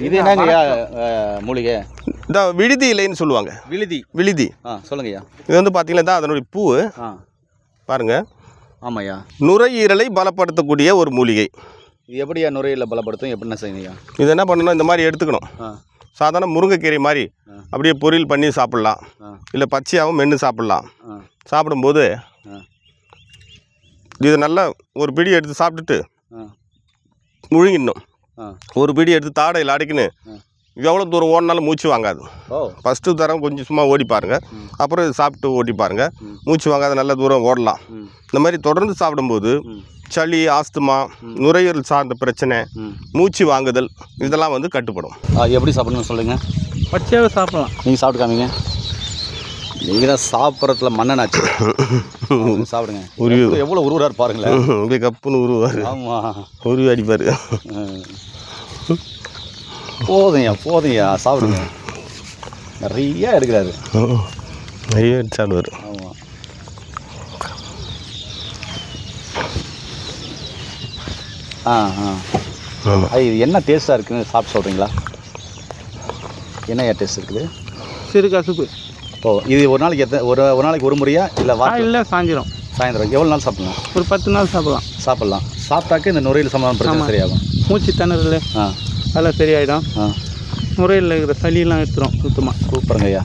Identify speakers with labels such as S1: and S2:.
S1: இது என்னங்க ஐயா மூலிகை?
S2: இந்த விழுதி இலைன்னு சொல்லுவாங்க. விழுதி
S1: சொல்லுங்க ஐயா.
S2: இது வந்து பார்த்தீங்கன்னா தான் அதனுடைய பூ பாருங்க.
S1: ஆமாய்யா.
S2: நுரையீரலை பலப்படுத்தக்கூடிய ஒரு மூலிகை.
S1: இது எப்படியா நுரையீரலை பலப்படுத்தும்? எப்படின்னா செய்யுங்க?
S2: இது என்ன பண்ணணும், இந்த மாதிரி எடுத்துக்கணும். சாதாரண முருங்கைக்கீரை மாதிரி அப்படியே பொரியல் பண்ணி சாப்பிட்லாம், இல்லை பச்சையாகவும் மென்று சாப்பிட்லாம். சாப்பிடும்போது இது நல்லா ஒரு பிடி எடுத்து சாப்பிட்டுட்டு முழுங்கிடணும். ஒரு பிடி எடுத்து தாடையில் அடைக்கின்னு எவ்வளோ தூரம் ஓடினாலும் மூச்சு வாங்காது. ஃபஸ்ட்டு தரம் கொஞ்சம் சும்மா ஓடி பாருங்கள், அப்புறம் இது சாப்பிட்டு ஓடி பாருங்கள், மூச்சு வாங்காத நல்ல தூரம் ஓடலாம். இந்த மாதிரி தொடர்ந்து சாப்பிடும்போது சளி, ஆஸ்துமா, நுரையீரல் சார்ந்த பிரச்சனை, மூச்சு வாங்குதல் இதெல்லாம் வந்து கட்டுப்படும்.
S1: எப்படி சாப்பிடணும்னு சொல்லுங்கள்.
S3: பச்சையாகவே சாப்பிடலாம்.
S1: நீங்கள் சாப்பிட்டு காமிங்க. நீங்கள் தான் சாப்பிட்றதுல மன்னனாச்சு. சாப்பிடுங்க. உருவி எவ்வளோ உருவார் பாருங்களேன்.
S2: உங்களுக்கு கப்புன்னு உருவார்.
S1: ஆமாம்,
S2: உருவி அடிப்பார்.
S1: போதுங்கய்யா சாப்பிடுங்க. நிறைய எடுக்கிறாரு.
S2: நிறைய எடுத்து சாப்பிடுவார்.
S1: ஆமாம். இது என்ன டேஸ்ட்டாக இருக்குன்னு சாப்பிட்டு சொல்கிறீங்களா? என்ன டேஸ்ட் இருக்குது?
S3: சிறு கசுப்பு.
S1: இது ஒரு நாளைக்கு ஒரு நாளைக்கு ஒரு முறையா இல்லை
S3: இல்லை சாயந்தரம்?
S1: சாயந்தரம். எவ்வளோ நாள் சாப்பிடலாம்?
S3: ஒரு 10 நாள் சாப்பிடலாம்.
S1: சாப்பிட்டாக்க இந்த நுரையீரல் சம்பந்தமான பிரச்சனை சரியாகும்.
S3: மூச்சு திணறல் அதெல்லாம் சரியாயிடும். நுரையீரலில் இருக்கிற சளியெல்லாம் எடுத்துரும் சுத்தமாக.
S1: சூப்பருங்க ஐயா.